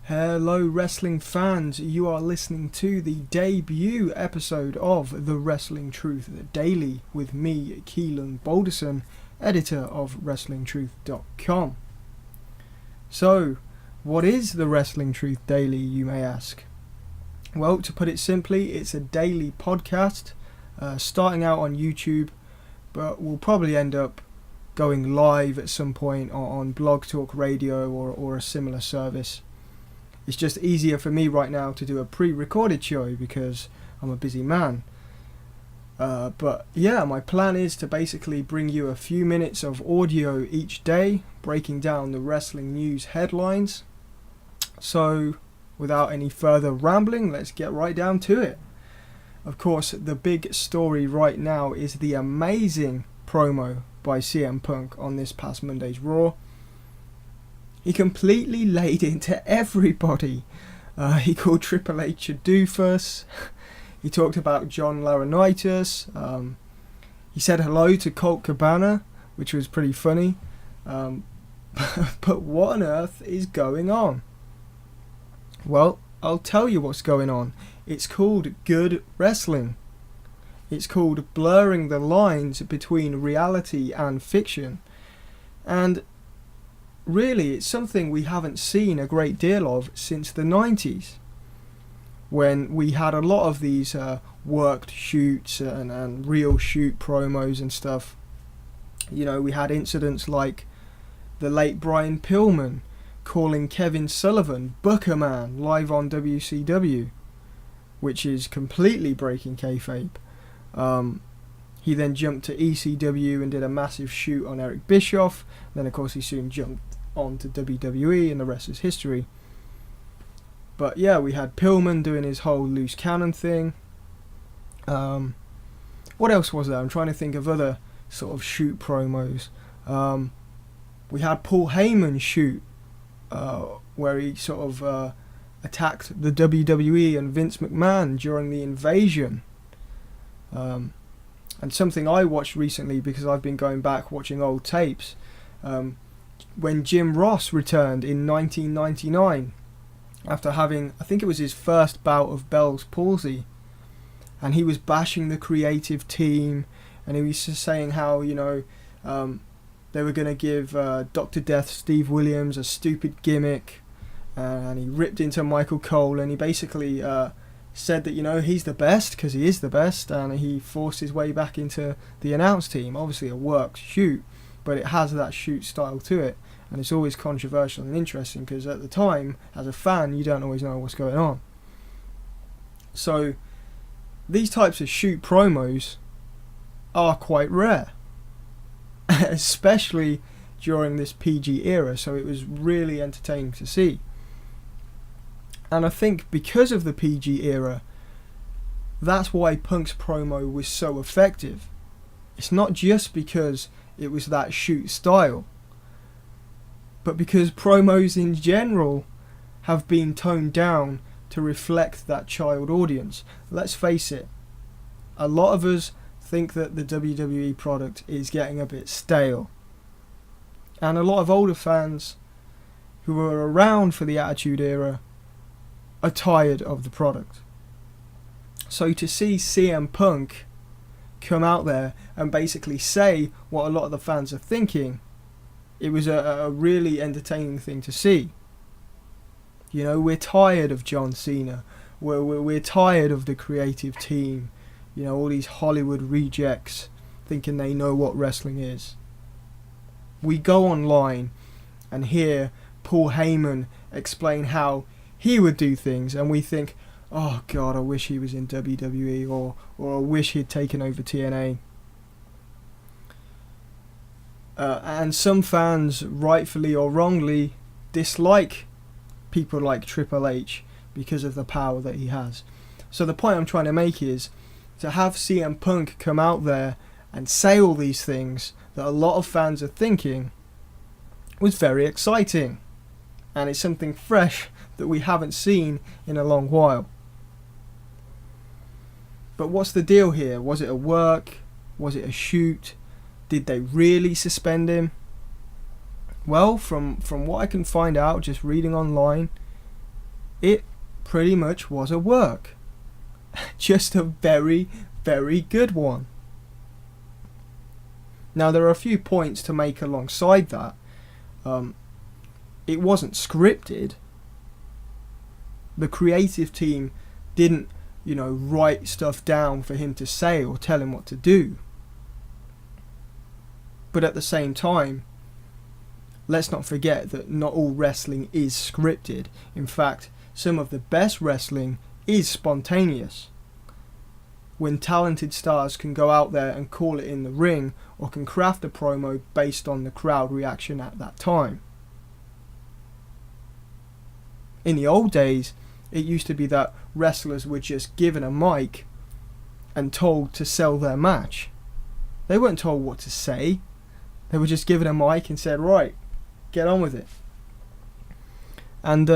Hello, wrestling fans. You are listening to the debut episode of The Wrestling Truth Daily with me, Keelan Balderson, editor of WrestlingTruth.com. So, what is The Wrestling Truth Daily, you may ask? Well, to put it simply, it's a daily podcast starting out on YouTube, but we'll probably end up going live at some point on Blog Talk Radio or a similar service. It's just easier for me right now to do a pre-recorded show because I'm a busy man. But yeah, my plan is to basically bring you a few minutes of audio each day, breaking down the wrestling news headlines. So, without any further rambling, let's get right down to it. Of course, the big story right now is the amazing promo by CM Punk on this past Monday's Raw. He completely laid into everybody. He called Triple H a doofus. He talked about John Laurinaitis. He said hello to Colt Cabana, which was pretty funny. But what on earth is going on? Well, I'll tell you what's going on. It's called good wrestling. It's called blurring the lines between reality and fiction. And really, it's something we haven't seen a great deal of since the 90s, when we had a lot of these worked shoots and real shoot promos and stuff. You know, we had incidents like the late Brian Pillman calling Kevin Sullivan Booker Man live on WCW, which is completely breaking kayfabe. He then jumped to ECW and did a massive shoot on Eric Bischoff. Then, of course, he soon jumped on to WWE, and the rest is history. But yeah, we had Pillman doing his whole loose cannon thing. What else was there? I'm trying to think of other sort of shoot promos. We had Paul Heyman shoot, where he sort of attacked the WWE and Vince McMahon during the Invasion. And something I watched recently, because I've been going back watching old tapes, when Jim Ross returned in 1999 after having, I think it was his first bout of Bell's palsy, and he was bashing the creative team, and he was just saying how, you know, they were going to give Dr. Death Steve Williams a stupid gimmick, and he ripped into Michael Cole, and he basically said that, you know, he's the best because he is the best, and he forced his way back into the announce team. Obviously a worked shoot, but it has that shoot style to it, and it's always controversial and interesting because at the time, as a fan, you don't always know what's going on. So these types of shoot promos are quite rare, especially during this PG era, so it was really entertaining to see. And I think because of the PG era, that's why Punk's promo was so effective. It's not just because it was that shoot style, but because promos in general have been toned down to reflect that child audience. Let's face it, a lot of us think that the WWE product is getting a bit stale. And a lot of older fans who were around for the Attitude Era are tired of the product. So to see CM Punk come out there and basically say what a lot of the fans are thinking, it was a really entertaining thing to see. You know, we're tired of John Cena, we're tired of the creative team, you know, all these Hollywood rejects thinking they know what wrestling is. We go online and hear Paul Heyman explain how he would do things, and we think, oh god, I wish he was in WWE, or I wish he'd taken over TNA. And some fans, rightfully or wrongly, dislike people like Triple H because of the power that he has. So the point I'm trying to make is to have CM Punk come out there and say all these things that a lot of fans are thinking was very exciting, and it's something fresh that we haven't seen in a long while. But what's the deal here? Was it a work? Was it a shoot? Did they really suspend him? Well, from what I can find out just reading online, it pretty much was a work. Just a very, very good one. Now, there are a few points to make alongside that. It wasn't scripted. The creative team didn't, write stuff down for him to say or tell him what to do. But at the same time, let's not forget that not all wrestling is scripted. In fact, some of the best wrestling is spontaneous. When talented stars can go out there and call it in the ring, or can craft a promo based on the crowd reaction at that time. In the old days, it used to be that wrestlers were just given a mic and told to sell their match. They weren't told what to say. They were just given a mic and said, right, get on with it. And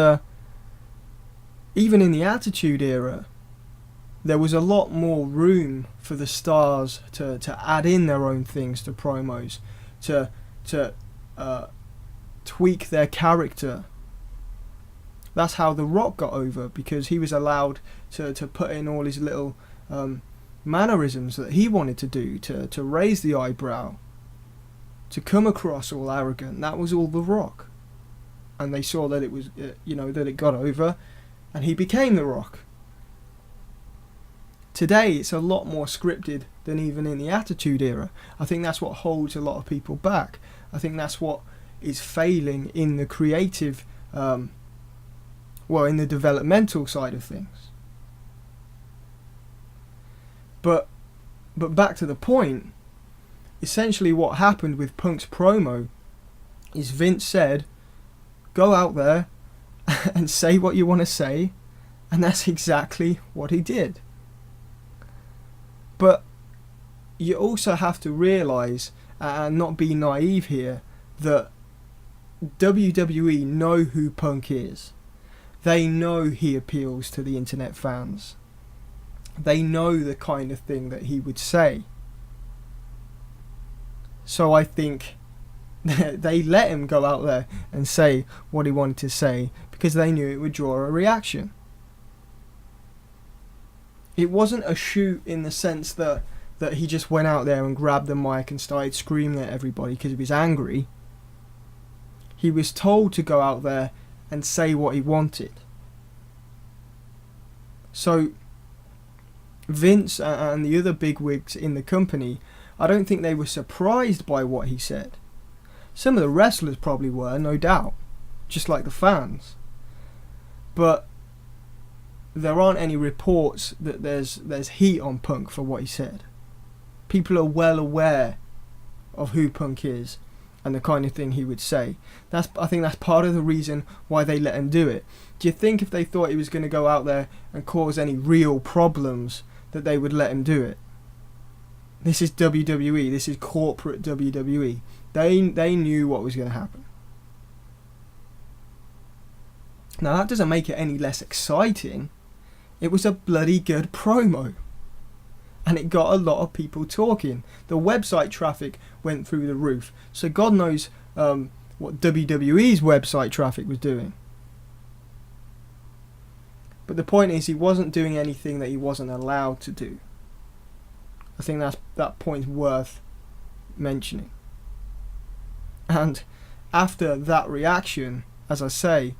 even in the Attitude Era, there was a lot more room for the stars to add in their own things to promos, to tweak their character. That's how The Rock got over, because he was allowed to put in all his little mannerisms that he wanted to do, to raise the eyebrow, to come across all arrogant. That was all The Rock. And they saw that it was, that it got over, and he became The Rock. Today, it's a lot more scripted than even in the Attitude Era. I think that's what holds a lot of people back. I think that's what is failing in the creative, in the developmental side of things. But back to the point, essentially what happened with Punk's promo is Vince said, go out there and say what you want to say, and that's exactly what he did. But you also have to realise, and not be naive here, that WWE know who Punk is. They know he appeals to the internet fans. They know the kind of thing that he would say. So I think they let him go out there and say what he wanted to say, because they knew it would draw a reaction. It wasn't a shoot in the sense that he just went out there and grabbed the mic and started screaming at everybody because he was angry. He was told to go out there and say what he wanted. So Vince and the other bigwigs in the company, I don't think they were surprised by what he said. Some of the wrestlers probably were, no doubt, just like the fans. But there aren't any reports that there's heat on Punk for what he said. People are well aware of who Punk is and the kind of thing he would say. I think that's part of the reason why they let him do it. Do you think if they thought he was going to go out there and cause any real problems that they would let him do it? This is WWE. This is corporate WWE. They knew what was going to happen. Now that doesn't make it any less exciting. It was a bloody good promo. And it got a lot of people talking. The website traffic went through the roof. So God knows what WWE's website traffic was doing. But the point is, he wasn't doing anything that he wasn't allowed to do. I think that point's worth mentioning. And after that reaction, as I say,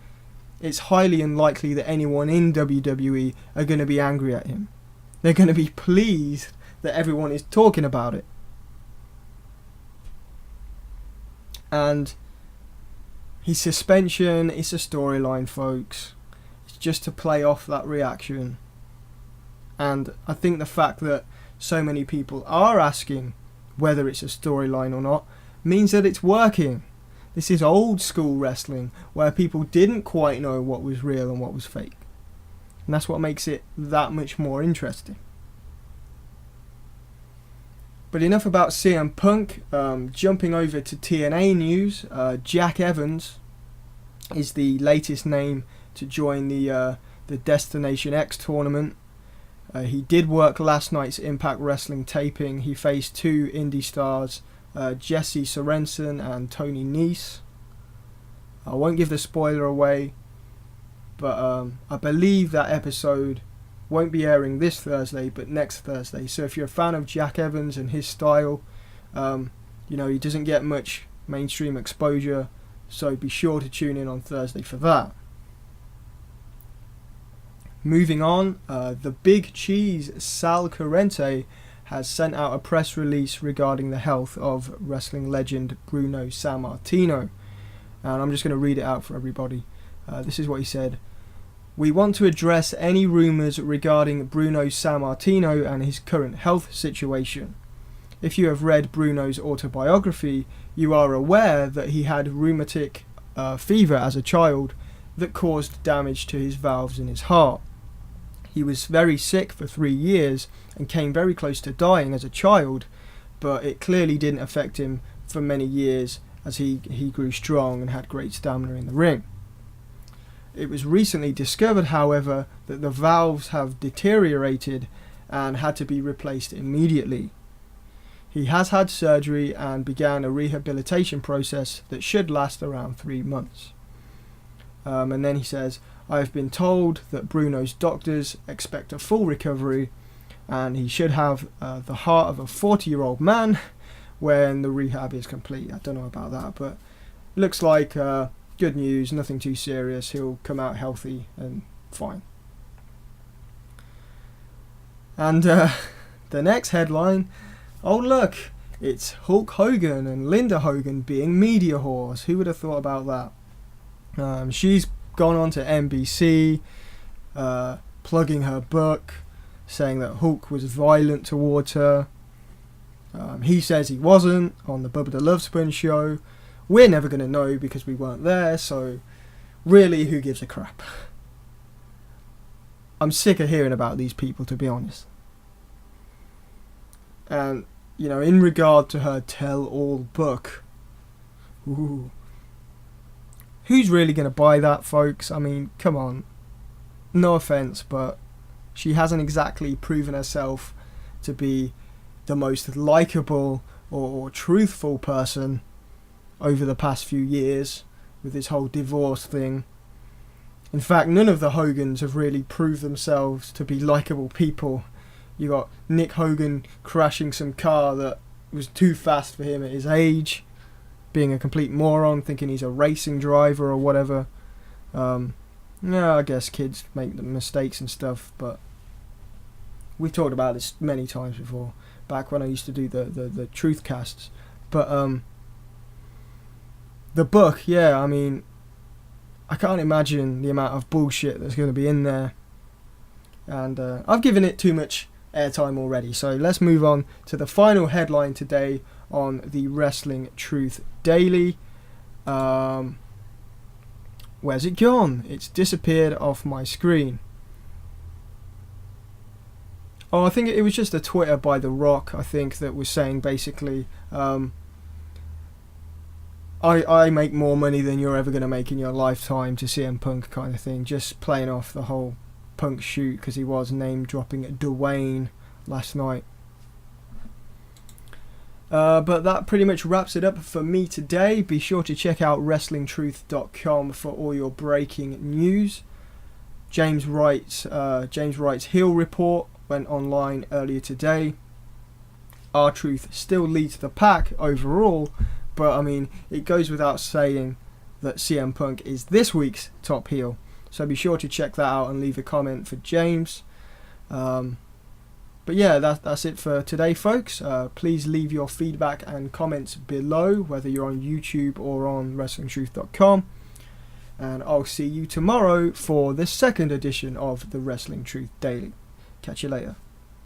it's highly unlikely that anyone in WWE are going to be angry at him. They're going to be pleased that everyone is talking about it. And his suspension is a storyline, folks. It's just to play off that reaction. And I think the fact that so many people are asking whether it's a storyline or not means that it's working. This is old school wrestling where people didn't quite know what was real and what was fake. And that's what makes it that much more interesting. But enough about CM Punk. Jumping over to TNA news, Jack Evans is the latest name to join the Destination X tournament. He did work last night's Impact Wrestling taping. He faced two indie stars, Jesse Sorensen and Tony Nese. I won't give the spoiler away, but I believe that episode won't be airing this Thursday, but next Thursday. So if you're a fan of Jack Evans and his style, you know, he doesn't get much mainstream exposure, so be sure to tune in on Thursday for that. Moving on, the Big Cheese, Sal Corrente, has sent out a press release regarding the health of wrestling legend Bruno Sammartino. And I'm just going to read it out for everybody. This is what he said. "We want to address any rumours regarding Bruno Sammartino and his current health situation. If you have read Bruno's autobiography, you are aware that he had rheumatic fever as a child that caused damage to his valves in his heart. He was very sick for 3 years and came very close to dying as a child, but it clearly didn't affect him for many years as he grew strong and had great stamina in the ring. It was recently discovered, however, that the valves have deteriorated and had to be replaced immediately. He has had surgery and began a rehabilitation process that should last around 3 months." And then he says, "I have been told that Bruno's doctors expect a full recovery and he should have the heart of a 40-year-old man when the rehab is complete." I don't know about that, but looks like good news, nothing too serious. He'll come out healthy and fine. And the next headline, oh look, it's Hulk Hogan and Linda Hogan being media whores. Who would have thought about that? She's gone on to NBC, plugging her book, saying that Hulk was violent towards her. He says he wasn't on the Bubba the Love Sponge show. We're never going to know because we weren't there, so really, who gives a crap? I'm sick of hearing about these people, to be honest. And, you know, in regard to her tell-all book, ooh, who's really going to buy that, folks? I mean, come on. No offence, but she hasn't exactly proven herself to be the most likeable or truthful person over the past few years with this whole divorce thing. In fact, none of the Hogans have really proved themselves to be likeable people. You got Nick Hogan crashing some car that was too fast for him at his age, being a complete moron, thinking he's a racing driver or whatever. Yeah, I guess kids make the mistakes and stuff, but we've talked about this many times before, back when I used to do the truth casts. But the book, yeah, I mean, I can't imagine the amount of bullshit that's going to be in there. And I've given it too much airtime already. So let's move on to the final headline today on the Wrestling Truth Daily. Where's it gone? It's disappeared off my screen. Oh, I think it was just a Twitter by The Rock, I think, that was saying basically, I make more money than you're ever going to make in your lifetime to CM Punk kind of thing. Just playing off the whole Punk shoot because he was name dropping Dwayne last night. But that pretty much wraps it up for me today. Be sure to check out WrestlingTruth.com for all your breaking news. James Wright's heel report went online earlier today. R-Truth still leads the pack overall, but I mean, it goes without saying that CM Punk is this week's top heel. So be sure to check that out and leave a comment for James. But yeah, that's it for today, folks. Please leave your feedback and comments below, whether you're on YouTube or on WrestlingTruth.com. And I'll see you tomorrow for the second edition of the Wrestling Truth Daily. Catch you later.